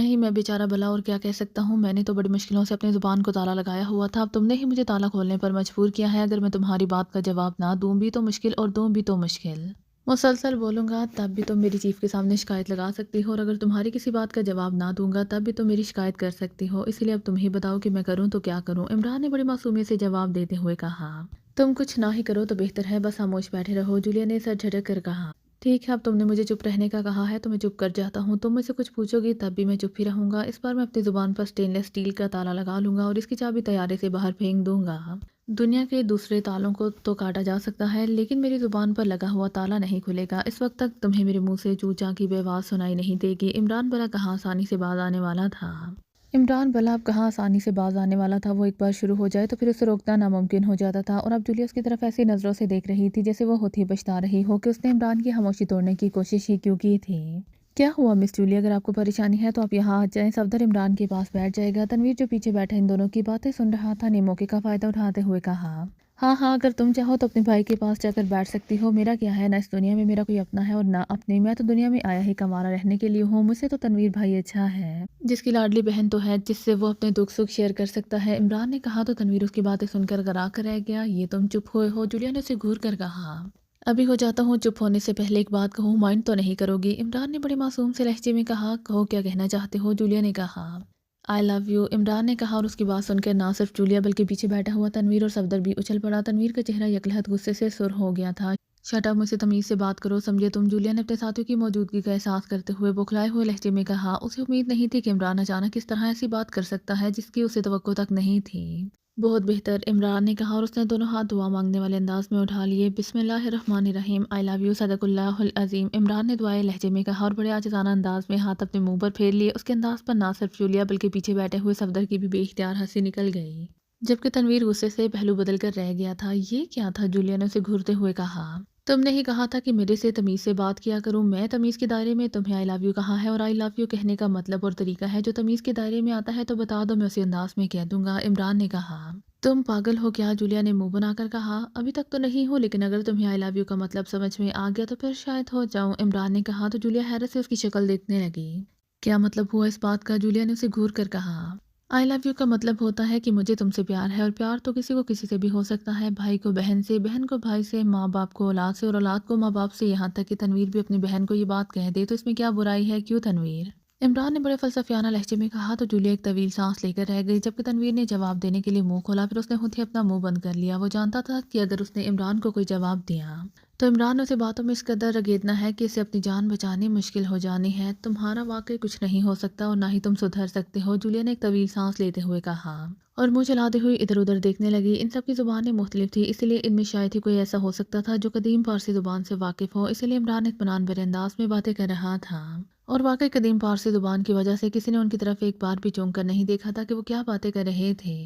नहीं, मैं बेचारा भला और क्या कह सकता हूँ। मैंने तो बड़ी मुश्किलों से अपनी ज़ुबान को ताला लगाया हुआ था। अब तुमने ही मुझे ताला खोलने पर मजबूर किया है। अगर मैं तुम्हारी बात का जवाब ना दूँ भी तो मुश्किल और दूँ भी तो मुश्किल। मुसलसल बोलूँगा तब भी तुम मेरी चीफ के सामने शिकायत लगा सकती हो, और अगर तुम्हारी किसी बात का जवाब ना दूंगा तब भी तुम मेरी शिकायत कर सकती हो। इसलिए अब तुम ही बताओ कि मैं करूँ तो क्या करूँ। इमरान ने बड़ी मासूमियत से जवाब देते हुए कहा। तुम कुछ ना ही करो तो बेहतर है, बस खामोश बैठे रहो। जूलिया ने सर झटक कर कहा। ठीक है, अब तुमने मुझे चुप रहने का कहा है तो मैं चुप कर जाता हूँ। तुम मुझसे कुछ पूछोगी तब भी मैं चुप ही रहूंगा। इस बार मैं अपनी जुबान पर स्टेनलेस स्टील का ताला लगा लूंगा और इसकी चाबी तैयारे से बाहर फेंक दूंगा। दुनिया के दूसरे तालों को तो काटा जा सकता है, लेकिन मेरी जुबान पर लगा हुआ ताला नहीं खुलेगा। इस वक्त तक तुम्हें मेरे मुंह से चूचा की बेआवाज़ सुनाई नहीं देगी। इमरान भला कहाँ आसानी से बाज आने वाला था। इमरान भला अब कहाँ आसानी से बाज आने वाला था। वो एक बार शुरू हो जाए तो फिर उसे रोकना नामुमकिन हो जाता था। और अब जूलिया उसकी तरफ ऐसी नज़रों से देख रही थी जैसे वो होती पछता रही हो कि उसने इमरान की खामोशी तोड़ने की कोशिश ही क्यों की थी। क्या हुआ मिस जूलिया, अगर आपको परेशानी है तो आप यहाँ आ जाएं। सफदर इमरान के पास बैठ जाएगा। तनवीर जो पीछे बैठा इन दोनों की बातें सुन रहा था ने मौके का फ़ायदा उठाते हुए कहा। हाँ हाँ, अगर तुम चाहो तो अपने भाई के पास जाकर बैठ सकती हो। मेरा क्या है, ना इस दुनिया में मेरा कोई अपना है और ना अपने। मैं तो दुनिया में आया ही कमारा रहने के लिए हूँ। मुझसे तो तनवीर भाई अच्छा है, जिसकी लाडली बहन तो है, जिससे वो अपने दुख सुख शेयर कर सकता है। इमरान ने कहा तो तनवीर उसकी बातें सुनकर गरा कर रह गया। ये तुम चुप हुए हो? जूलिया ने उसे घूर कर कहा। अभी हो जाता हूँ। चुप होने से पहले एक बात कहूँ, माइंड तो नहीं करोगी? इमरान ने बड़े मासूम से लहजे में कहा। कहो, क्या कहना चाहते हो? जूलिया ने कहा। आई लव यू, इमरान ने कहा। और उसकी बात सुनकर ना सिर्फ जूलिया बल्कि पीछे बैठा हुआ तनवीर और सफदर भी उछल पड़ा। तनवीर का चेहरा यकलहत गुस्से से सुर हो गया था। शट अप, मुझसे तमीज से बात करो, समझे तुम? जूलिया ने अपने साथियों की मौजूदगी का एहसास करते हुए बौखलाए हुए लहजे में कहा। उसे उम्मीद नहीं थी कि इमरान अचानक इस तरह ऐसी बात कर सकता है जिसकी उसे तवक्को तक नहीं थी। बहुत बेहतर, इमरान ने कहा और उसने दोनों हाथ दुआ मांगने वाले अंदाज में उठा लिए। बिस्मिल्लाहिर्रहमानिर्रहीम, आई लव यू सदकुल्लाहुल अज़ीम, इमरान ने दुआए लहजे में कहा और बड़े आजिज़ाना अंदाज में हाथ अपने मुंह पर फेर लिए। उसके अंदाज पर ना सिर्फ जूलिया बल्कि पीछे बैठे हुए सफदर की भी बेइख्तियार हंसी निकल गई, जबकि तनवीर गुस्से से पहलू बदल कर रह गया था। ये क्या था? जूलिया ने उसे घूरते हुए कहा। तुमने ही कहा था कि मेरे से तमीज़ से बात किया करूं। मैं तमीज़ के दायरे में तुम्हें आई लव यू कहा है, और आई लव यू कहने का मतलब और तरीका है जो तमीज़ के दायरे में आता है तो बता दो, मैं उसी अंदाज में कह दूंगा। इमरान ने कहा। तुम पागल हो क्या? जूलिया ने मुंह बनाकर कहा। अभी तक तो नहीं हो, लेकिन अगर तुम्हें आई लव यू का मतलब समझ में आ गया तो फिर शायद हो जाऊं, इमरान ने कहा। तो जूलिया हैरत से उसकी शक्ल देखने लगी। क्या मतलब हुआ इस बात का? जूलिया ने उसे घूर कर कहा। आई लव यू का मतलब होता है कि मुझे तुमसे प्यार है, और प्यार तो किसी को किसी से भी हो सकता है। भाई को बहन से, बहन को भाई से, माँ बाप को औलाद से, और औलाद को माँ बाप से। यहाँ तक कि तनवीर भी अपनी बहन को ये बात कह दे तो इसमें क्या बुराई है? क्यों तनवीर? इमरान ने बड़े फलसफियाना लहजे में कहा। तो जूलिया एक तवील सांस लेकर रह गई, जबकि तनवीर ने जवाब देने के लिए मुंह खोला। फिर उसने खुद ही अपना मुंह बंद कर लिया। वो जानता था कि अगर उसने इमरान को कोई जवाब दिया तो इमरान ने उसे बातों में इस कदर रगेदना है कि इसे अपनी जान बचानी मुश्किल हो जानी है। तुम्हारा वाकई कुछ नहीं हो सकता और ना ही तुम सुधर सकते हो, जूलिया ने एक तवील सांस लेते हुए कहा और मुंह चलाते हुए इधर उधर देखने लगी। इन सब की जुबानें मुख्तलिफ थी, इसलिए इनमें शायद ही कोई ऐसा हो सकता था जो कदीम फारसी जुबान से वाकिफ हो। इसलिए इमरान इत्मीनान भरे अंदाज में बातें कर रहा था, और वाकई कदीम फारसी जुबान की वजह से किसी ने उनकी तरफ एक बार भी चौंक कर नहीं देखा था कि वो क्या बातें कर रहे थे।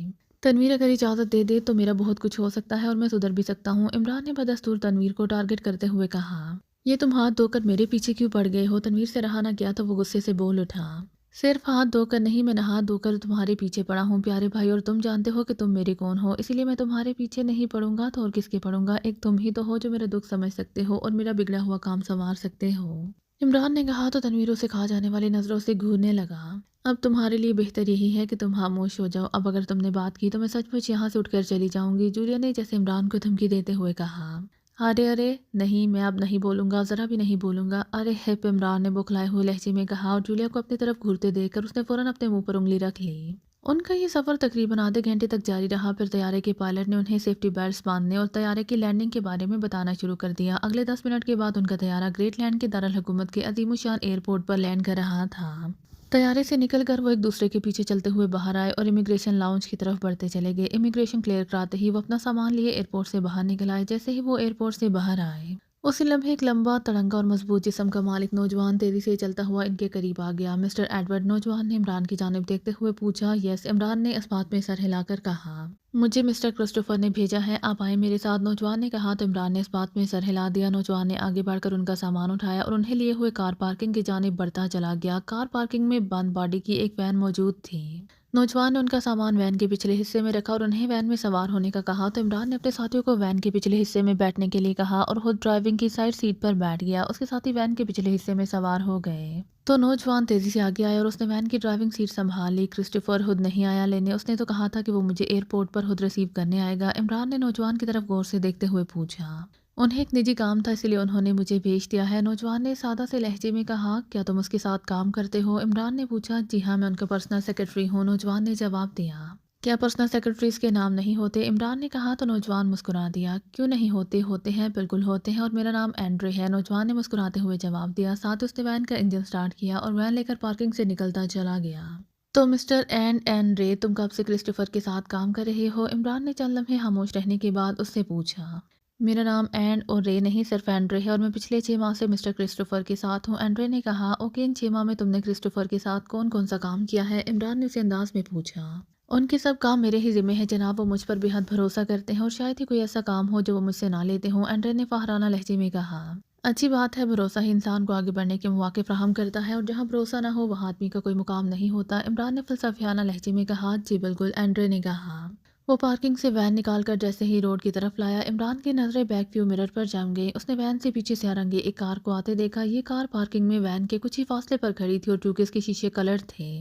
तनवीर अगर इजाज़त दे दे तो मेरा बहुत कुछ हो सकता है और मैं सुधर भी सकता हूँ, इमरान ने बदस्तूर तनवीर को टारगेट करते हुए कहा। ये तुम हाथ धोकर मेरे पीछे क्यों पड़ गए हो? तनवीर से रहा ना गया तो वो गुस्से से बोल उठा। सिर्फ हाथ धोकर नहीं, मैं नहा धोकर तुम्हारे पीछे पड़ा हूँ प्यारे भाई, और तुम जानते हो कि तुम मेरे कौन हो, इसीलिए मैं तुम्हारे पीछे नहीं पड़ूंगा तो और किसके पड़ूंगा? एक तुम ही तो हो जो मेरा दुख समझ सकते हो और मेरा बिगड़ा हुआ काम संवार सकते हो, इमरान ने कहा। तो तनवीर उसे खा जाने वाली नजरों से घूरने लगा। अब तुम्हारे लिए बेहतर यही है कि तुम खामोश हो जाओ। अब अगर तुमने बात की तो मैं सचमुच यहाँ से उठकर चली जाऊंगी, जूलिया ने जैसे इमरान को धमकी देते हुए कहा। अरे अरे नहीं, मैं अब नहीं बोलूंगा, जरा भी नहीं बोलूंगा। अरे हिप, इमरान ने बौखलाए हुए लहजे में कहा, और जूलिया को अपनी तरफ घूरते देखकर उसने फौरन अपने मुंह पर उंगली रख ली। उनका ये सफर तकरीबन आधे घंटे तक जारी रहा। फिर तैयारे के पायलट ने उन्हें सेफ्टी बेल्ट्स बांधने और तैयारे की लैंडिंग के बारे में बताना शुरू कर दिया। अगले 10 मिनट के बाद उनका तैयारा ग्रेटलैंड के दारुल हुकूमत के अजीमुशान एयरपोर्ट पर लैंड कर रहा था। तैयारे से निकलकर वो एक दूसरे के पीछे चलते हुए बाहर आए और इमिग्रेशन लाउंज की तरफ बढ़ते चले गए। इमिग्रेशन क्लियर कराते ही वो अपना सामान लिए एयरपोर्ट से बाहर निकल आए। जैसे ही वो एयरपोर्ट से बाहर आए उसी लम्हे एक लंबा, तड़ंगा और मजबूत जिस्म का मालिक नौजवान तेजी से चलता हुआ इनके करीब आ गया। मिस्टर एडवर्ड, नौजवान ने इमरान की जानिब देखते हुए पूछा। यस, इमरान ने इस बात में सर हिलाकर कहा। मुझे मिस्टर क्रिस्टोफर ने भेजा है, आप आए मेरे साथ, नौजवान ने कहा। तो इमरान ने इस बात में सर हिला दिया। नौजवान ने आगे बढ़कर उनका सामान उठाया और उन्हें लिए हुए कार पार्किंग की जानिब बढ़ता चला गया। कार पार्किंग में बंद बॉडी की एक वैन मौजूद थी नौजवान ने उनका सामान वैन के पिछले हिस्से में रखा और उन्हें वैन में सवार होने का कहा तो इमरान ने अपने साथियों को वैन के पिछले हिस्से में बैठने के लिए कहा और खुद ड्राइविंग की साइड सीट पर बैठ गया। उसके साथी वैन के पिछले हिस्से में सवार हो गए तो नौजवान तेजी से आगे आया और उसने वैन की ड्राइविंग सीट संभाल ली। क्रिस्टोफर खुद नहीं आया लेने, उसने तो कहा था कि वो मुझे एयरपोर्ट पर खुद रिसीव करने आएगा। इमरान ने नौजवान की तरफ गौर से देखते हुए पूछा। उन्हें एक निजी काम था इसलिए उन्होंने मुझे भेज दिया है। नौजवान ने सादा से लहजे में कहा। क्या तुम उसके साथ काम करते हो? इमरान ने पूछा। जी हाँ, मैं उनका पर्सनल सेक्रेटरी हूँ, नौजवान ने जवाब दिया। क्या पर्सनल सेक्रेटरीज के नाम नहीं होते? इमरान ने कहा तो नौजवान मुस्कुरा दिया। क्यों नहीं होते? होते हैं, बिल्कुल होते हैं, और मेरा नाम एंड्रे है, नौजवान ने मुस्कुराते हुए जवाब दिया। साथ ही उसने वैन का इंजन स्टार्ट किया और वैन लेकर पार्किंग से निकलता चला गया। तो मिस्टर एंड रे, तुम कब से क्रिस्टोफर के साथ काम कर रहे हो? इमरान ने चंद लम्हे खामोश रहने के बाद उससे पूछा। मेरा नाम एंड और रे नहीं, सिर्फ एंड्रे है और मैं पिछले 6 माह से मिस्टर क्रिस्टोफर के साथ हूँ, एंड्रे ने कहा। ओके, इन 6 माह में तुमने क्रिस्टोफर के साथ कौन कौन सा काम किया है? इमरान ने उसे अंदाज में पूछा। उनके सब काम मेरे ही जिम्मे है जनाब, वो मुझ पर बेहद भरोसा करते हैं और शायद ही कोई ऐसा काम हो जो वो मुझसे ना लेते हों, एंड्रे ने फहराना लहजे में कहा। अच्छी बात है, भरोसा ही इंसान को आगे बढ़ने के मौके फराहम करता है और जहाँ भरोसा ना हो वहाँ आदमी का कोई मुकाम नहीं होता, इमरान ने फलसफियाना लहजे में कहा। जी बिल्कुल, एंड्रे ने कहा। वो पार्किंग से वैन निकालकर जैसे ही रोड की तरफ लाया, इमरान की नज़रें बैक व्यू मिरर पर जम गई। उसने वैन से पीछे से रंगे एक कार को आते देखा। ये कार पार्किंग में वैन के कुछ ही फासले पर खड़ी थी और चूंकि इसके शीशे कलर थे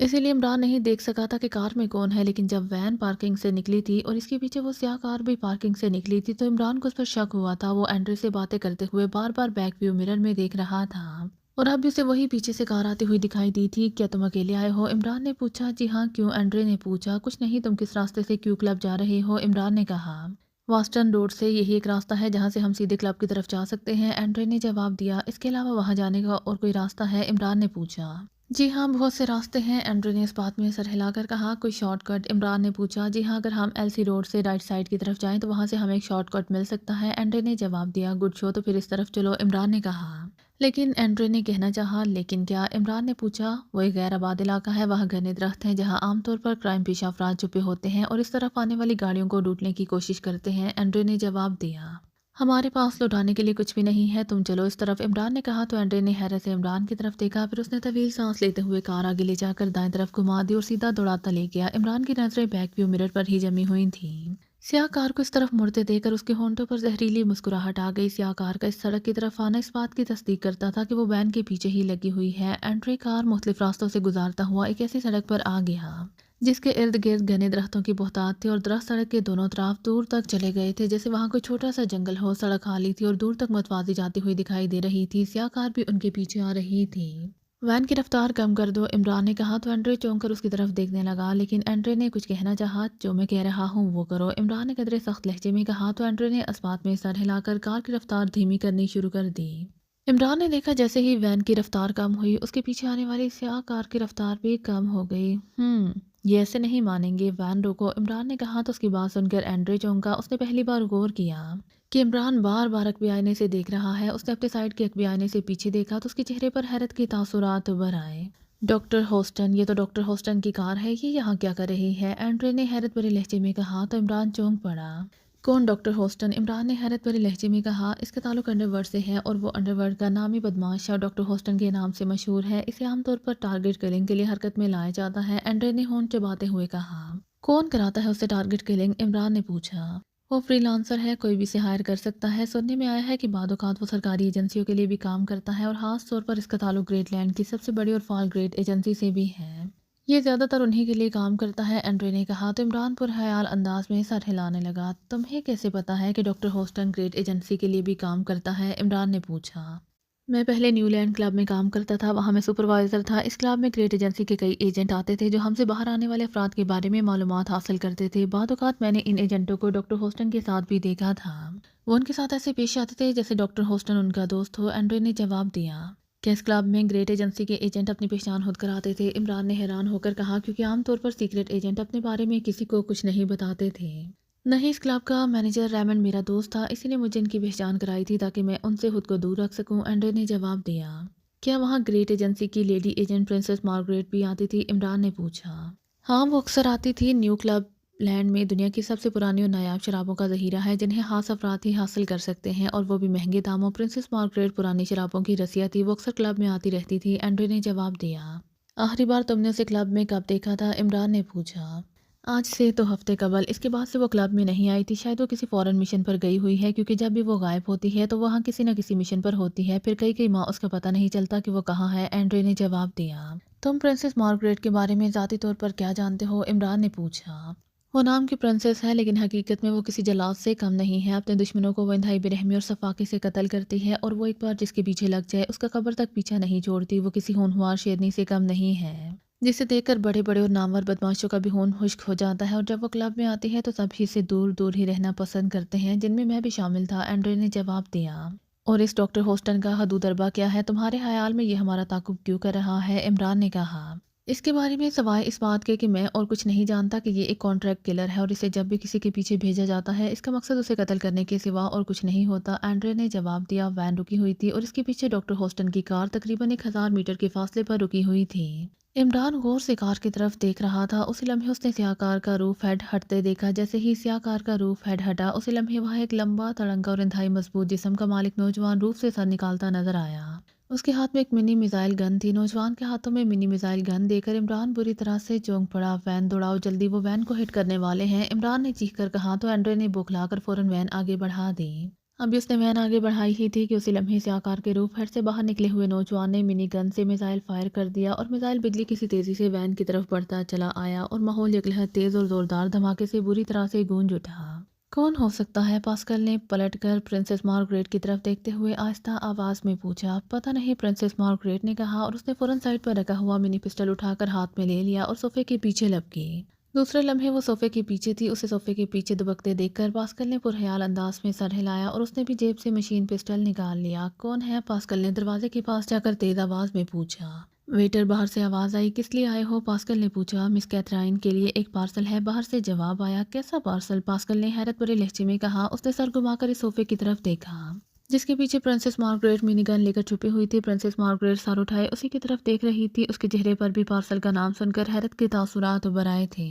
इसीलिए इमरान नहीं देख सका था कि कार में कौन है, लेकिन जब वैन पार्किंग से निकली थी और इसके पीछे वो स्याह कार भी पार्किंग से निकली थी तो इमरान को उस पर शक हुआ था। वो एंड्रे से बातें करते हुए बार बार बैक व्यू मिरर में देख रहा था और अब भी उसे वही पीछे से कार आती हुई दिखाई दी थी। क्या तुम अकेले आए हो? इमरान ने पूछा। जी हाँ, क्यों? एंड्रे ने पूछा। कुछ नहीं, तुम किस रास्ते से क्यू क्लब जा रहे हो? इमरान ने कहा। वास्टन रोड से, यही एक रास्ता है जहाँ से हम सीधे क्लब की तरफ जा सकते हैं, एंड्रे ने जवाब दिया। इसके अलावा वहाँ जाने का और कोई रास्ता है? इमरान ने पूछा। जी हाँ, बहुत से रास्ते हैं, एंड्रे ने इस बात में सर हिलाकर कहा। कोई शॉर्टकट? इमरान ने पूछा। जी हाँ, अगर हम एलसी रोड से राइट साइड की तरफ जाएं तो वहाँ से हमें एक शॉर्टकट मिल सकता है, एंड्रे ने जवाब दिया। गुड शो, तो फिर इस तरफ चलो, इमरान ने कहा। लेकिन एंड्रे ने कहना चाहा। लेकिन क्या? इमरान ने पूछा। वो एक गैर आबाद इलाका है, वहाँ घने दरख्त हैं जहाँ आमतौर पर क्राइम पेशा अफराद छुपे होते हैं और इस तरफ आने वाली गाड़ियों को लूटने की कोशिश करते हैं, एंड्रे ने जवाब दिया। हमारे पास लौटाने के लिए कुछ भी नहीं है, तुम चलो इस तरफ, इमरान ने कहा। तो एंड्रे ने हैरत से इमरान की तरफ देखा, फिर उसने तवील सांस लेते हुए कार आगे ले जाकर दाएं तरफ घुमा दी और सीधा दौड़ाता ले गया। इमरान की नजरें बैक व्यू मिरर पर ही जमी हुई थीं। स्याह कार को इस तरफ मुड़ते देखकर उसके होंठों पर जहरीली मुस्कुराहट आ गई। स्याह कार का इस सड़क की तरफ आना इस बात की तस्दीक करता था कि वो वैन के पीछे ही लगी हुई है। एंड्रे कार मुख्तलिफ रास्तों से गुजारता हुआ एक ऐसी सड़क पर आ गया जिसके इर्द गिर्द घने दरख्तों की बहुतायत थी और दरख्त सड़क के दोनों तरफ दूर तक चले गए थे, जैसे वहां कोई छोटा सा जंगल हो। सड़क खाली थी और दूर तक मतवाजी जाती हुई दिखाई दे रही थी। स्याह कार भी उनके पीछे आ रही थी। वैन की रफ्तार कम कर दो, इमरान ने कहा। तो एंड्रे चौंक कर उसकी तरफ देखने लगा, लेकिन एंड्रे ने कुछ कहना चाहा। जो मैं कह रहा हूँ वो करो, इमरान ने कदरे सख्त लहजे में कहा। तो एंड्रे ने इस बात में सर हिलाकर कार की रफ्तार धीमी करनी शुरू कर दी। इमरान ने देखा जैसे ही वैन की रफ्तार कम हुई उसके पीछे आने वाली स्याह कार की रफ्तार भी कम हो गई। ये ऐसे नहीं मानेंगे, वैन रोको, इमरान ने कहा। तो उसकी बात सुनकर एंड्रे चौंका। उसने पहली बार गौर किया कि इमरान बार बार अकबी आईने से देख रहा है। उसने अपने साइड के अकबी आईने से पीछे देखा तो उसके चेहरे पर हैरत के तासुरात उभर आए। डॉक्टर होस्टन, ये तो डॉक्टर होस्टन की कार है, ये यहाँ क्या कर रही है? एंड्रे ने हैरत भरे लहजे में कहा। तो इमरान चौंक पड़ा। कौन डॉक्टर होस्टन? इमरान ने हैरत भरे लहजे में कहा। इसका ताल्लुक अंडरवर्ल्ड से है और वो अंडरवर्ल्ड का नामी बदमाश है, डॉक्टर होस्टन के नाम से मशहूर है। इसे आमतौर पर टारगेट किलिंग के लिए हरकत में लाया जाता है, एंड्रे ने होंठ चबाते हुए कहा। कौन कराता है उससे टारगेट किलिंग? इमरान ने पूछा। वो फ्रीलांसर है, कोई भी इसे हायर कर सकता है। सुनने में आया है कि बाद औक़ात वो सरकारी एजेंसियों के लिए भी काम करता है और खास तौर पर इसका ताल्लुक ग्रेट लैंड की सबसे बड़ी और फाल ग्रेट एजेंसी से भी है। ये ज़्यादातर उन्हीं के लिए काम करता है, एंड्रे ने कहा। तो इमरान पुरहयाल अंदाज में सर हिलाने लगा। तुम्हें कैसे पता है कि डॉक्टर होस्टन ग्रेट एजेंसी के लिए भी काम करता है? इमरान ने पूछा। मैं पहले न्यूलैंड क्लब में काम करता था, वहाँ मैं सुपरवाइज़र था। इस क्लब में ग्रेट एजेंसी के कई एजेंट आते थे जो हमसे बाहर आने वाले अफराद के बारे में मालूमात हासिल करते थे। बाद औक़ात मैंने इन एजेंटों को डॉक्टर होस्टन के साथ भी देखा था। वो उनके साथ ऐसे पेश आते थे जैसे डॉक्टर होस्टन उनका दोस्त हो, एंड्रे ने जवाब दिया। क्या इस क्लब में ग्रेट एजेंसी के एजेंट अपनी पहचान खुद कराते थे? इमरान ने हैरान होकर कहा। क्योंकि आमतौर पर सीक्रेट एजेंट अपने बारे में किसी को कुछ नहीं बताते थे। नहीं, इस क्लब का मैनेजर रेमंड मेरा दोस्त था, इसीलिए मुझे इनकी पहचान कराई थी ताकि मैं उनसे खुद को दूर रख सकूं, एंड्रे ने जवाब दिया। क्या वहाँ ग्रेट एजेंसी की लेडी एजेंट प्रिंसेस मार्गरेट भी आती थी? इमरान ने पूछा। हाँ, वो अक्सर आती थी। न्यू क्लब लैंड में दुनिया की सबसे पुरानी और नायाब शराबों का ज़हीरा है जिन्हें खास अफराद ही हासिल कर सकते हैं और वो भी महंगे दामों। प्रिंसेस मार्गरेट पुरानी शराबों की रसिया थी, वो अक्सर क्लब में आती रहती थी, एंड्रे ने जवाब दिया। आखिरी बार तुमने उसे क्लब में कब देखा था? इमरान ने पूछा। आज से तो हफ्ते कबल। इसके बाद से वो क्लब में नहीं आई थी। शायद वो किसी फॉरेन मिशन पर गई हुई है, क्योंकि जब भी वो गायब होती है तो वहाँ किसी न किसी मिशन पर होती है। फिर कई कई माह उसका पता नहीं चलता कि वो कहाँ है। एंड्रे ने जवाब दिया। तुम प्रिंसेस मार्गरेट के बारे में ज़ाती तौर पर क्या जानते हो? इमरान ने पूछा। वो नाम की प्रिंसेस है, लेकिन हकीकत में वो किसी जल्लाद से कम नहीं है। अपने दुश्मनों को वो इंतहाई बेरहमी और सफाकी से कत्ल करती है, और वो एक बार जिसके पीछे लग जाए उसका कब्र तक पीछा नहीं छोड़ती। वो किसी होनहार शेरनी से कम नहीं है, जिसे देखकर बड़े बड़े और नामवर बदमाशों का भी होन खुश्क हो जाता है। और जब वो क्लब में आती है तो सभी से दूर दूर ही रहना पसंद करते हैं, जिनमें मैं भी शामिल था। एंड्रे ने जवाब दिया। और इस डॉक्टर होस्टन का हदूद अरबा क्या है? तुम्हारे ख्याल में ये हमारा ताकुब क्यों कर रहा है? इमरान ने कहा। इसके बारे में सवाए इस बात के कि मैं और कुछ नहीं जानता कि ये एक कॉन्ट्रैक्ट किलर है, और इसे जब भी किसी के पीछे भेजा जाता है इसका मकसद उसे कत्ल करने के सिवा और कुछ नहीं होता। एंड्रे ने जवाब दिया। वैन रुकी हुई थी और इसके पीछे डॉक्टर होस्टन की कार तकरीबन 1000 मीटर के फासले पर रुकी हुई थी। इमरान गौर से कार की तरफ देख रहा था। उसी लम्हे उसने स्याह कार का रूफ हेड हटते देखा। जैसे ही स्याह कार का रूफ हेड हटा, उसी लम्हे वहाँ एक लंबा तड़ंगा और इंतहाई मजबूत जिस्म का मालिक नौजवान रूफ से सर निकालता नजर आया। उसके हाथ में एक मिनी मिसाइल गन थी। नौजवान के हाथों में मिनी मिसाइल गन देखकर इमरान बुरी तरह से चौंक पड़ा। वैन दौड़ाओ जल्दी, वो वैन को हिट करने वाले हैं, इमरान ने चीख कर कहा। तो एंड्रे ने बुखलाकर फौरन वैन आगे बढ़ा दी। अभी उसने वैन आगे बढ़ाई ही थी कि उसी लम्हे से आकार के रूफ हेड से बाहर निकले हुए नौजवान ने मिनी गन से मिसाइल फायर कर दिया, और मिसाइल बिजली किसी तेजी से वैन की तरफ बढ़ता चला आया, और माहौल यकलहर तेज और जोरदार धमाके से बुरी तरह से गूंज उठा। कौन हो सकता है? पास्कल ने पलटकर प्रिंसेस मार्गरेट की तरफ देखते हुए आहिस्ता आवाज में पूछा। पता नहीं, प्रिंसेस मार्गरेट ने कहा, और उसने फौरन साइड पर रखा हुआ मिनी पिस्टल उठाकर हाथ में ले लिया और सोफे के पीछे लपकी। दूसरे लम्हे वो सोफे के पीछे थी। उसे सोफे के पीछे दुबकते देखकर पास्कल ने पुरख्याल अंदाज में सर हिलाया, और उसने भी जेब से मशीन पिस्टल निकाल लिया। कौन है? पास्कल ने दरवाजे के पास जाकर तेज आवाज में पूछा। वेटर बाहर से आवाज आई। किस लिए आए हो? पास्कल ने पूछा। मिस कैथराइन के लिए एक पार्सल है, बाहर से जवाब आया। कैसा पार्सल? पास्कल ने हैरत भरे लहजे में कहा। उसने सर घुमाकर इस सोफे की तरफ देखा जिसके पीछे प्रिंसेस मार्गरेट मिनीगन लेकर छुपी हुई थी। प्रिंसेस मार्गरेट सर उठाए उसी की तरफ देख रही थी। उसके चेहरे पर भी पार्सल का नाम सुनकर हैरत के तासुरात उभर आए थे।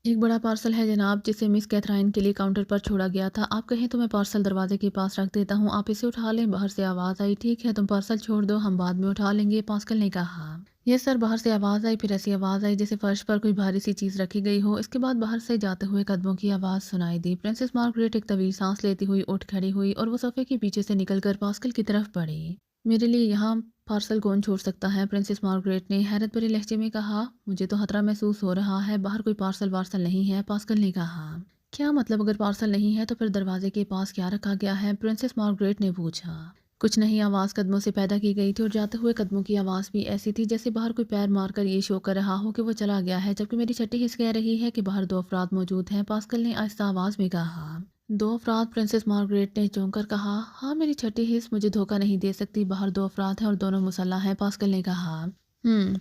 एक बड़ा पार्सल है जनाब, जिसे मिस कैथराइन के लिए काउंटर पर छोड़ा गया था। आप कहें तो मैं पार्सल दरवाजे के पास रख देता हूँ, आप इसे उठा लें। बाहर से आवाज़ आई। ठीक है, तुम पार्सल छोड़ दो, हम बाद में उठा लेंगे, पास्कल ने कहा। Yes sir. बाहर से आवाज़ आई। फिर ऐसी आवाज़ आई जैसे फर्श पर कोई भारी सी चीज़ रखी गई हो। इसके बाद बाहर से जाते हुए कदमों की आवाज़ सुनाई दी। प्रिंसेस मार्गरेट एक तवील सांस लेती हुई उठ खड़ी हुई, और वो सोफे के पीछे से निकलकर पास्कल की तरफ बढ़ी। मेरे लिए यहाँ पार्सल कौन छोड़ सकता है? प्रिंसेस मार्गरेट ने हैरत भरे लहजे में कहा। मुझे तो खतरा महसूस हो रहा है। बाहर कोई पार्सल वार्सल नहीं है, पास्कल ने कहा। क्या मतलब? अगर पार्सल नहीं है तो फिर दरवाजे के पास क्या रखा गया है? प्रिंसेस मार्गरेट ने पूछा। कुछ नहीं, आवाज़ कदमों से पैदा की गई थी, और जाते हुए कदमों की आवाज़ भी ऐसी थी जैसे बाहर कोई पैर मारकर ये शो कर रहा हो कि वो चला गया है, जबकि मेरी छठी हिस्स कह रही है कि बाहर 2 अफराद मौजूद हैं, पास्कल ने आहिस्ता आवाज़ में कहा। 2 अफराद? प्रिंसेस मार्गरेट ने चौंक कर कहा। हाँ, मेरी छठी हिस्स मुझे धोखा नहीं दे सकती। बाहर 2 अफराद हैं और दोनों मुसल्लह हैं, पास्कल ने कहा।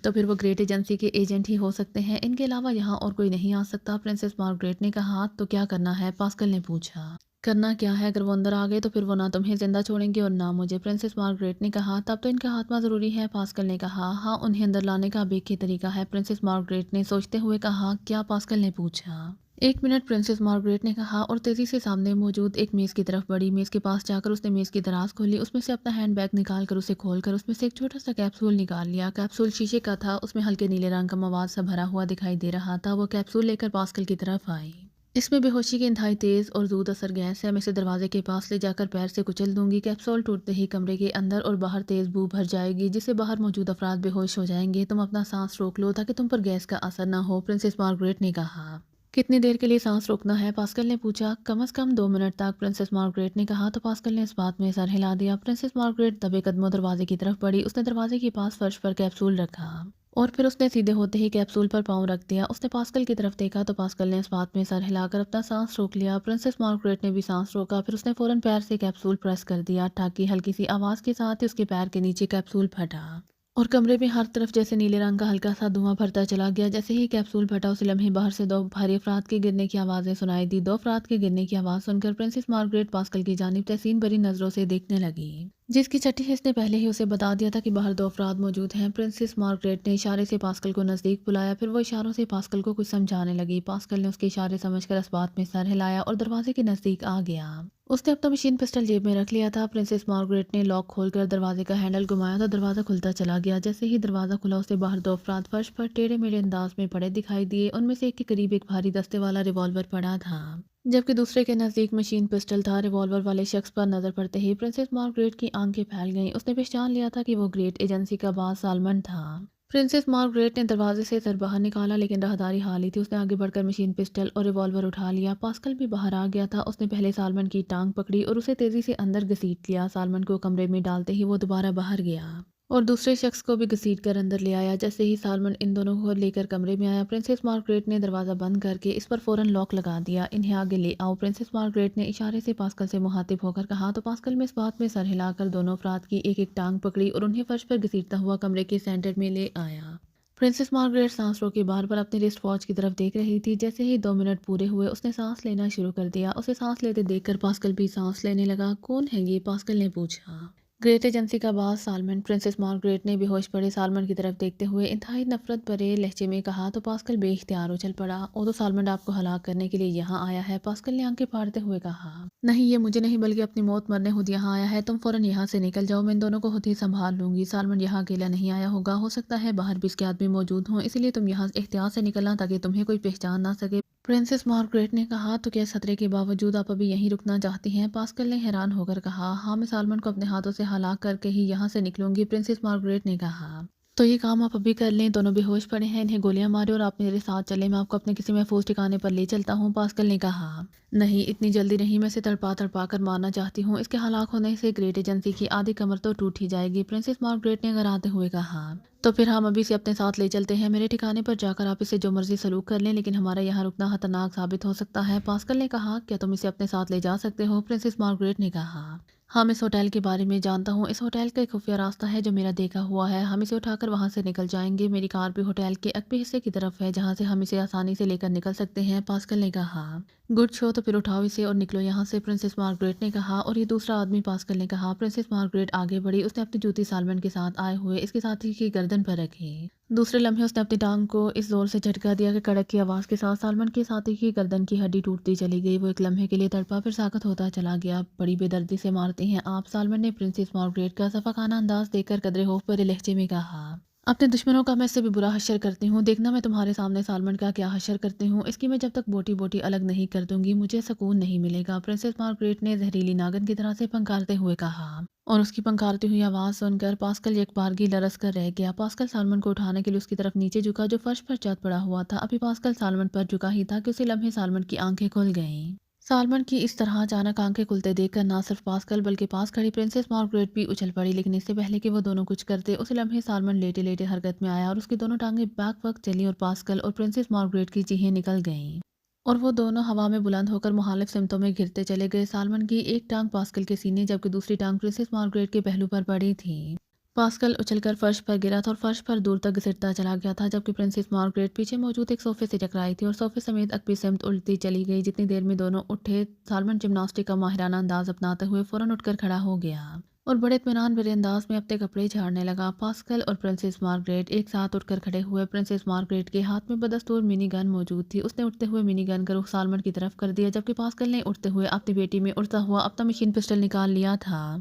तो फिर वो ग्रेट एजेंसी के एजेंट ही हो सकते हैं। इनके अलावा यहाँ और कोई नहीं आ सकता, प्रिंसेस मार्गरेट ने कहा। तो क्या करना है? पास्कल ने पूछा। करना क्या है? अगर वो अंदर आ गए तो फिर वो ना तुम्हें जिंदा छोड़ेंगे और ना मुझे, प्रिंसेस मार्गरेट ने कहा। तब तो इनका खात्मा जरूरी है, पास्कल ने कहा। हाँ, उन्हें अंदर लाने का अब एक ही तरीका है, प्रिंसेस मार्गरेट ने सोचते हुए कहा। क्या? पास्कल ने पूछा। 1 मिनट, प्रिंसेस मार्गरेट ने कहा, और तेजी से सामने मौजूद एक मेज की तरफ बढ़ी। मेज के पास जाकर उसने मेज की दराज खोली, उसमें से अपना हैंड बैग निकाल कर उसे खोलकर उसमें से एक छोटा सा कैप्सूल निकाल लिया। कैप्सूल शीशे का था, उसमें हल्के नीले रंग का मवाद सा भरा हुआ दिखाई दे रहा था। वो कैप्सूल लेकर पास्कल की तरफ आई। इसमें बेहोशी की इंतहाई तेज और दूध असर गैस है। मैं इसे दरवाजे के पास ले जाकर पैर से कुचल दूंगी। कैप्सूल टूटते ही कमरे के अंदर और बाहर तेज बू भर जाएगी, जिससे बाहर मौजूद अफराद बेहोश हो जाएंगे। तुम अपना सांस रोक लो ताकि तुम पर गैस का असर ना हो, प्रिंसेस मार्गरेट ने कहा। कितनी देर के लिए सांस रोकना है? पास्कल ने पूछा। कम से कम 2 मिनट तक, प्रिंसेस मार्गरेट ने कहा। तो पास्कल ने इस बात में सर हिला दिया। प्रिंसेस मार्गरेट दबे कदमों दरवाजे की तरफ बढ़ी। उसने दरवाजे के पास फर्श पर कैप्सूल रखा, और फिर उसने सीधे होते ही कैप्सूल पर पाँव रख दिया। उसने पास्कल की तरफ देखा तो पास्कल ने इस बात में सर हिलाकर अपना सांस रोक लिया। प्रिंसेस मार्गरेट ने भी सांस रोका। फिर उसने फौरन पैर से कैप्सूल प्रेस कर दिया, ताकि हल्की सी आवाज़ के साथ ही उसके पैर के नीचे कैप्सूल फटा, और कमरे में हर तरफ जैसे नीले रंग का हल्का सा धुआं भरता चला गया। जैसे ही कैप्सूल फटा, उसी लम्हे बाहर से 2 भारी अफराद के गिरने की आवाज़ें सुनाई दी। 2 अफराद के गिरने की आवाज़ सुनकर प्रिंसेस मार्गरेट पास्कल की जानिब तहसीन भरी नज़रों से देखने लगी। جس کی چھٹی حص نے پہلے ہی اسے بتا دیا تھا کہ باہر دو افراد موجود ہیں۔ پرنسس مارگریٹ نے اشارے سے پاسکل کو نزدیک بلایا، پھر وہ اشاروں سے پاسکل کو کچھ سمجھانے لگی۔ پاسکل نے اس کے اشارے سمجھ کر اس بات میں سر ہلایا اور دروازے کے نزدیک آ گیا۔ اس نے اپنا مشین پسٹل جیب میں رکھ لیا تھا۔ پرنسس مارگریٹ نے لاک کھول کر دروازے کا ہینڈل گھمایا تو دروازہ کھلتا چلا گیا۔ جیسے ہی دروازہ کھلا اسے باہر دو افراد فرش پر ٹیڑھے میڑھے انداز میں پڑے دکھائی دیے۔ ان میں سے ایک کے قریب ایک بھاری دستے والا ریوالور پڑا تھا، جبکہ دوسرے کے نزدیک مشین پسٹل تھا۔ ریوالور والے شخص پر نظر پڑتے ہی پرنسس مارگریٹ کی آنکھیں پھیل گئیں۔ اس نے پہچان لیا تھا کہ وہ گریٹ ایجنسی کا باز سالمن تھا۔ پرنسس مارگریٹ نے دروازے سے سر باہر نکالا، لیکن راہداری حالی تھی۔ اس نے آگے بڑھ کر مشین پسٹل اور ریوالور اٹھا لیا۔ پاسکل بھی باہر آ گیا تھا۔ اس نے پہلے سالمن کی ٹانگ پکڑی اور اسے تیزی سے اندر گھسیٹ لیا۔ سالمن کو کمرے میں ڈالتے ہی وہ دوبارہ باہر گیا اور دوسرے شخص کو بھی گھسیٹ کر اندر لے آیا۔ جیسے ہی سالمن ان دونوں کو لے کر کمرے میں آیا، پرنسس مارگریٹ نے دروازہ بند کر کے اس پر فوراً لاک لگا دیا۔ انہیں آگے لے آؤ، پرنسس مارگریٹ نے اشارے سے پاسکل سے مخاطب ہو کر کہا تو پاسکل میں اس بات میں سر ہلا کر دونوں افراد کی ایک ایک ٹانگ پکڑی اور انہیں فرش پر گھسیٹتا ہوا کمرے کے سینٹر میں لے آیا۔ پرنسس مارگریٹ سانس روکے بار بار اپنی رسٹ واچ کی طرف دیکھ رہی تھی۔ جیسے ہی 2 منٹ پورے ہوئے اس نے سانس لینا شروع کر دیا۔ اسے سانس لیتے دیکھ کر پاسکل بھی سانس لینے لگا۔ کون ہے یہ؟ پاسکل نے پوچھا۔ گریٹ ایجنسی کا باز سالمن، پرنسس مارگریٹ نے بے ہوش پڑے سالمن کی طرف دیکھتے ہوئے انتہائی نفرت بھرے لہجے میں کہا تو پاسکل بے اختیار اچھل پڑا۔ او تو سالمن آپ کو ہلاک کرنے کے لیے یہاں آیا ہے، پاسکل نے آنکھیں پھاڑتے ہوئے کہا۔ نہیں، یہ مجھے نہیں بلکہ اپنی موت مرنے خود یہاں آیا ہے۔ تم فوراً یہاں سے نکل جاؤ، میں ان دونوں کو خود ہی سنبھال لوں گی۔ سالمن یہاں اکیلا نہیں آیا ہوگا، ہو سکتا ہے باہر بھی اس کے آدمی موجود ہوں، اسی لیے تم یہاں احتیاط سے نکلنا تاکہ تمہیں کوئی پہچان نہ سکے۔ پرنسس مارگریٹ نے کہا تو کیا اس خطرے کے باوجود آپ ابھی یہیں رکنا چاہتی ہیں؟ پاسکل نے حیران ہو کر کہا۔ ہاں، میں سالمن کو اپنے ہاتھوں سے ہلاک کر کے ہی یہاں سے نکلوں گی، پرنسس مارگریٹ نے کہا۔ تو یہ کام آپ ابھی کر لیں، دونوں بے ہوش پڑے ہیں، انہیں گولیاں مارے اور آپ میرے ساتھ چلیں، میں آپ کو اپنے کسی محفوظ ٹھکانے پر لے چلتا ہوں، پاسکل نے کہا۔ نہیں، اتنی جلدی نہیں، میں اسے تڑپا تڑپا کر مارنا چاہتی ہوں، اس کے ہلاک ہونے سے گریٹ ایجنسی کی آدھی کمر تو ٹوٹ ہی جائے گی، پرنسس مارگریٹ نے گھراتے ہوئے کہا۔ تو پھر ہم ابھی سے اپنے ساتھ لے چلتے ہیں، میرے ٹھکانے پر جا کر آپ اسے جو مرضی سلوک کر لیں، لیکن ہمارا یہاں رکنا خطرناک ثابت ہو سکتا ہے، پاسکل نے کہا۔ کیا تم اسے اپنے ساتھ لے جا سکتے ہو؟ پرنسس مارگریٹ نے کہا۔ ہاں، میں اس ہوٹل کے بارے میں جانتا ہوں، اس ہوٹل کا ایک خفیہ راستہ ہے جو میرا دیکھا ہوا ہے، ہم اسے اٹھا کر وہاں سے نکل جائیں گے، میری کار بھی ہوٹل کے عقبی حصے کی طرف ہے جہاں سے ہم اسے آسانی سے لے کر نکل سکتے ہیں، پاسکل نے کہا۔ گڈ شو، تو پھر اٹھاؤ اسے اور نکلو یہاں سے، پرنسس مارگریٹ نے کہا۔ اور یہ دوسرا آدمی؟ پاسکل نے کہا۔ پرنسس مارگریٹ آگے بڑھی، اس نے اپنی جوتی سالمن کے ساتھ آئے ہوئے اس کے ساتھی کی گردن پر رکھی۔ دوسرے لمحے اس نے اپنی ٹانگ کو اس زور سے جھٹکا دیا کہ کڑک کی آواز کے ساتھ سالمن کے ساتھی کی گردن کی ہڈی ٹوٹتی چلی گئی۔ وہ ایک لمحے کے لیے تڑپا، پھر ساکت ہوتا چلا گیا۔ بڑی بے دردی سے مارتے ہیں آپ، سالمن نے پرنسس مارگریٹ کا صفاقانہ انداز دیکھ کر قدرے خوف بھرے لہجے میں کہا۔ اپنے دشمنوں کا میں اس سے بھی برا حشر کرتی ہوں، دیکھنا میں تمہارے سامنے سالمن کا کیا حشر کرتی ہوں، اس کی میں جب تک بوٹی بوٹی الگ نہیں کر دوں گی مجھے سکون نہیں ملے گا، پرنسس مارگریٹ نے زہریلی ناگن کی طرح سے پھنکارتے ہوئے کہا۔ اور اس کی پھنکارتی ہوئی آواز سن کر پاسکل یک بارگی لرز کر رہ گیا۔ پاسکل سالمن کو اٹھانے کے لیے اس کی طرف نیچے جھکا جو فرش پر چت پڑا ہوا تھا۔ ابھی پاسکل سالمن پر جھکا ہی تھا کہ اسی لمحے سالمن کی آنکھیں کھل گئیں۔ سالمن کی اس طرح اچانک آنکھیں کھلتے دیکھ کر نہ صرف پاسکل بلکہ پاس کھڑی پرنسس مارگریٹ بھی اچھل پڑی، لیکن اس سے پہلے کہ وہ دونوں کچھ کرتے اسی لمحے سالمن لیٹے لیٹے حرکت میں آیا اور اس کی دونوں ٹانگیں بیک وقت چلیں اور پاسکل اور پرنسس مارگریٹ کی چیخیں نکل گئیں اور وہ دونوں ہوا میں بلند ہو کر مخالف سمتوں میں گرتے چلے گئے۔ سالمن کی ایک ٹانگ پاسکل کے سینے جبکہ دوسری ٹانگ پرنسس مارگریٹ کے پہلو پر پڑی تھی۔ پاسکل اچھل کر فرش پر گرا تھا اور فرش پر دور تک گھسٹتا چلا گیا تھا، جبکہ پرنسس مارگریٹ پیچھے موجود ایک صوفے سے ٹکرائی تھی اور صوفے سمیت عقبی سمت الٹتی چلی گئی۔ جتنی دیر میں دونوں اٹھے، سالمن جمناسٹک کا ماہرانہ انداز اپناتے ہوئے فوراً اٹھ کر کھڑا ہو گیا اور بڑے اطمینان بھرے انداز میں اپنے کپڑے جھاڑنے لگا۔ پاسکل اور پرنسس مارگریٹ ایک ساتھ اٹھ کر کھڑے ہوئے۔ پرنسس مارگریٹ کے ہاتھ میں بدستور منی گن موجود تھی، اس نے اٹھتے ہوئے منی گن کا رخ سالمن کی طرف کر دیا، جبکہ پاسکل نے اٹھتے ہوئے اپنی بیٹی میں اڑتا ہوا اپنا مشین پسٹل نکال لیا تھا۔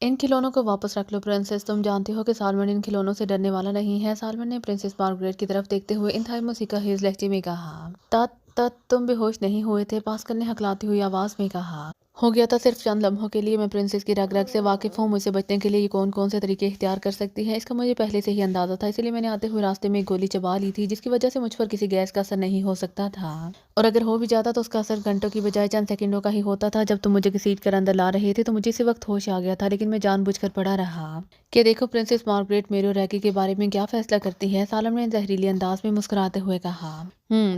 ان کھلونوں کو واپس رکھ لو پرنسس، تم جانتی ہو کہ سالمن ان کھلونوں سے ڈرنے والا نہیں ہے، سالمن نے پرنسس مارگریٹ کی طرف دیکھتے ہوئے انتہائی موسیقی خیز لہجے میں کہا۔ تت تم بے ہوش نہیں ہوئے تھے، پاسکل نے ہکلاتی ہوئی آواز میں کہا۔ ہو گیا تھا صرف چند لمحوں کے لیے، میں پرنسس کی رگ رگ سے واقف ہوں، مجھ سے بچنے کے لیے یہ کون کون سے طریقے اختیار کر سکتی ہے، اس کا مجھے پہلے سے ہی اندازہ تھا، اسی لیے میں نے آتے ہوئے راستے میں ایک گولی چبا لی تھی جس کی وجہ سے مجھ پر کسی گیس کا اثر نہیں ہو سکتا تھا، اور اگر ہو بھی جاتا تو اس کا اثر گھنٹوں کی بجائے چند سیکنڈوں کا ہی ہوتا تھا۔ جب تم مجھے گھسیٹ کر اندر لا رہے تھے تو مجھے اسی وقت ہوش آ گیا تھا، لیکن میں جان بوجھ کر پڑا رہا کہ دیکھو پرنسس مارگریٹ میری اور ریکی کے بارے میں کیا فیصلہ کرتی ہے، سالمن نے زہریلی انداز میں مسکراتے ہوئے کہا۔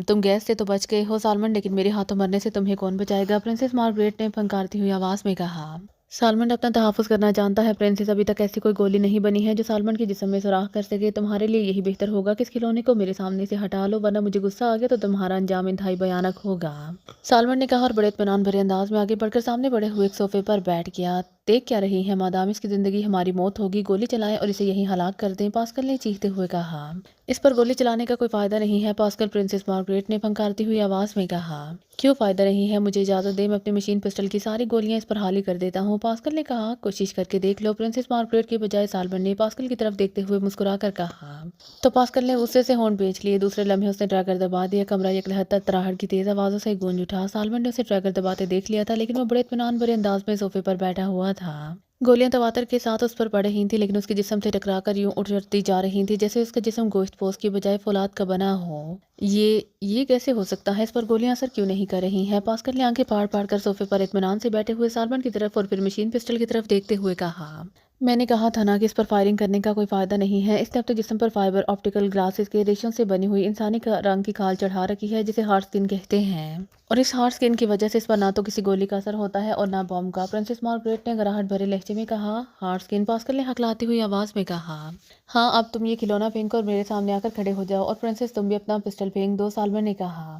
تم گیس سے تو بچ گئے ہو سالمن، لیکن میرے ہاتھوں مرنے سے تمہیں کون بچائے گا، پرنسس مارگریٹ نے پھنکارتی ہوئی آواز میں کہا۔ سالمن اپنا تحفظ کرنا جانتا ہے پرنسس، ابھی تک ایسی کوئی گولی نہیں بنی ہے جو سالمن کے جسم میں سوراخ کر سکے، تمہارے لیے یہی بہتر ہوگا کہ اس کھلونے کو میرے سامنے سے ہٹا لو، ورنہ مجھے غصہ آ گیا تو تمہارا انجام انتہائی بھیانک ہوگا، سالمن نے کہا اور بڑے اطمینان بھرے انداز میں آگے بڑھ کر سامنے پڑے ہوئے ایک صوفے پر بیٹھ گیا۔ دیکھ کیا رہی ہیں مادام، اس کی زندگی ہماری موت ہوگی، گولی چلائیں اور اسے یہیں ہلاک کر دیں، پاسکل نے چیختے ہوئے کہا۔ اس پر گولی چلانے کا کوئی فائدہ نہیں ہے پاسکل، پرنسس مارگریٹ نے پھنکارتی ہوئی آواز میں کہا۔ کیوں فائدہ نہیں ہے؟ مجھے اجازت دیں، میں اپنی مشین پسٹل کی ساری گولیاں اس پر حالی کر دیتا ہوں، پاسکل نے کہا۔ کوشش کر کے دیکھ لو، پرنسس مارگریٹ کے بجائے سالمن نے پاسکل کی طرف دیکھتے ہوئے مسکرا کر کہا۔ تو پاسکل نے غصے سے ہونٹ بیچ لیے، دوسرے لمحے اس نے ٹریگر دبا دیا، کمرہ یکلہتہ تراہٹ کی تیز آوازوں سے گونج اٹھا۔ سالمن نے اسے ٹریگر دباتے دیکھ لیا تھا، لیکن وہ بڑے اطمینان بھرے انداز میں صوفے پر بیٹھا ہوا تھا۔ گولیاں تواتر کے ساتھ اس پر پڑ رہی تھیں، لیکن اس کے جسم سے ٹکرا کر یوں اچھڑتی جا رہی تھیں جیسے اس کا جسم گوشت پوست کی بجائے فولاد کا بنا ہو۔ یہ کیسے ہو سکتا ہے؟ اس پر گولیاں اثر کیوں نہیں کر رہی ہیں؟ پاسکل نے آنکھیں پھاڑ پھاڑ کر صوفے پر اطمینان سے بیٹھے ہوئے سالمن کی طرف اور پھر مشین پسٹل کی طرف دیکھتے ہوئے کہا۔ میں نے کہا تھا نا کہ اس پر فائرنگ کرنے کا کوئی فائدہ نہیں ہے، اس نے اپنے جسم پر فائبر آپٹیکل گلاسز کے ریشوں سے بنی ہوئی انسانی رنگ کی کھال چڑھا رکھی ہے جسے ہارڈ سکن کہتے ہیں، اور اس ہارڈ سکن کی وجہ سے اس پر نہ تو کسی گولی کا اثر ہوتا ہے اور نہ بم کا، پرنسس مارگریٹ نے گراہٹ بھرے لہجے میں کہا۔ ہارڈ سکن؟ پاسکل نے ہکلاتی ہوئی آواز میں کہا۔ ہاں، اب تم یہ کھلونا پھینکو اور میرے سامنے آ کر کھڑے ہو جاؤ، اور پرنسس تم بھی اپنا پسٹل پھینک دو، سالمن نے کہا۔